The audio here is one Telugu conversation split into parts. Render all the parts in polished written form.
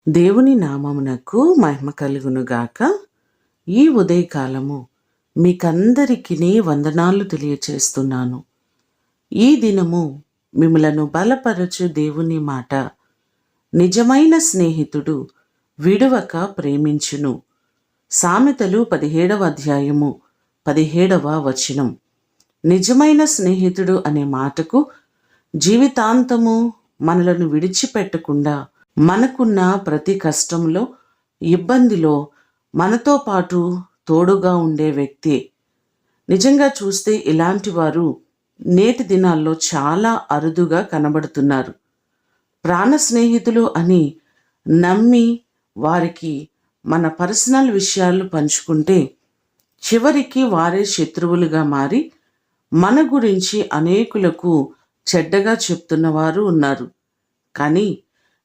దేవుని నామమునకు మహిమ కలుగునుగాక. ఈ ఉదయకాలము మీకందరికీ వందనాలు తెలియచేస్తున్నాను. ఈ దినము మిమ్మలను బలపరచు దేవుని మాట, నిజమైన స్నేహితుడు విడువక ప్రేమించును. సామెతలు 17వ అధ్యాయము 17వ వచనం. నిజమైన స్నేహితుడు అనే మాటకు జీవితాంతము మనలను విడిచిపెట్టకుండా మనకున్న ప్రతి కష్టంలో, ఇబ్బందిలో మనతో పాటు తోడుగా ఉండే వ్యక్తి. నిజంగా చూస్తే ఇలాంటి వారు నేటి దినాల్లో చాలా అరుదుగా కనబడుతున్నారు. ప్రాణ స్నేహితులు అని నమ్మి వారికి మన పర్సనల్ విషయాలు పంచుకుంటే చివరికి వారే శత్రువులుగా మారి మన గురించి అనేకులకు చెడ్డగా చెప్తున్నవారు ఉన్నారు. కానీ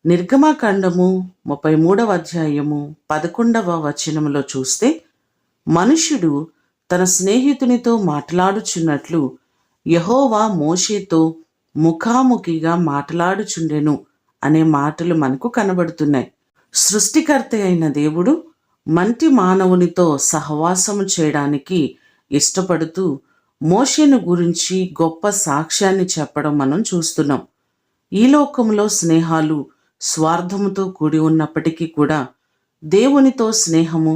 నిర్గమకాండము 33వ అధ్యాయము 11వ వచనములో చూస్తే, మనుష్యుడు తన స్నేహితునితో మాట్లాడుచున్నట్లు యెహోవా మోషేతో ముఖాముఖిగా మాట్లాడుచుండెను అనే మాటలు మనకు కనబడుతున్నాయి. సృష్టికర్త అయిన దేవుడు మంటి మానవునితో సహవాసము చేయడానికి ఇష్టపడుతూ మోషేను గురించి గొప్ప సాక్ష్యాన్ని చెప్పడం మనం చూస్తున్నాం. ఈ లోకంలో స్నేహాలు స్వార్థముతో కూడి ఉన్నప్పటికీ కూడా దేవునితో స్నేహము,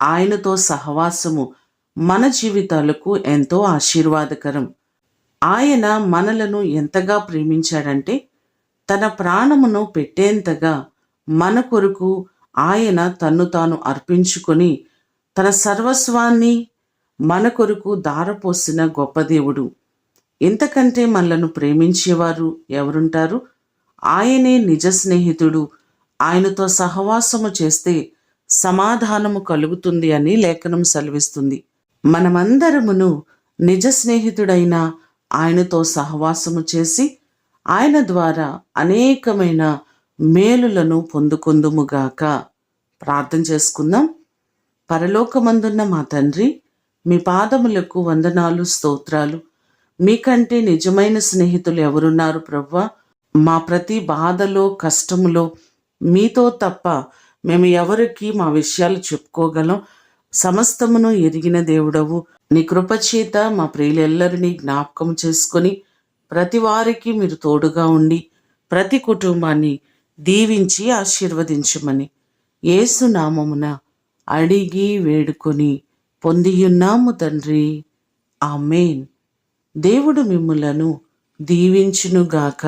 ఆయనతో సహవాసము మన జీవితాలకు ఎంతో ఆశీర్వాదకరం. ఆయన మనలను ఎంతగా ప్రేమించాడంటే తన ప్రాణమును పెట్టేంతగా మన కొరకు ఆయన తన్ను తాను అర్పించుకొని తన సర్వస్వాన్ని మన కొరకు ధారపోసిన గొప్ప దేవుడు. ఇంతకంటే మనలను ప్రేమించేవారు ఎవరుంటారు? ఆయనే నిజ స్నేహితుడు. ఆయనతో సహవాసము చేస్తే సమాధానము కలుగుతుంది అని లేఖనం సెలవిస్తుంది. మనమందరమును నిజ స్నేహితుడైన ఆయనతో సహవాసము చేసి ఆయన ద్వారా అనేకమైన మేలులను పొందుకొందుముగాక. ప్రార్థన చేసుకుందాం. పరలోకమందున్న మా తండ్రి, మీ పాదములకు వందనాలు, స్తోత్రాలు. మీకంటే నిజమైన స్నేహితులు ఎవరున్నారు ప్రభువా? మా ప్రతి బాధలో, కష్టములో మీతో తప్ప మేము ఎవరికి మా విషయాలు చెప్పుకోగలం? సమస్తమును ఎరిగిన దేవుడవు. నీ కృపచేత మా ప్రియులెల్లరినీ జ్ఞాపకం చేసుకొని ప్రతి వారికి మీరు తోడుగా ఉండి ప్రతి కుటుంబాన్ని దీవించి ఆశీర్వదించమని యేసు నామమున అడిగి వేడుకొని పొందియున్నాము తండ్రి. ఆమేన్. దేవుడు మిమ్ములను దీవించునుగాక.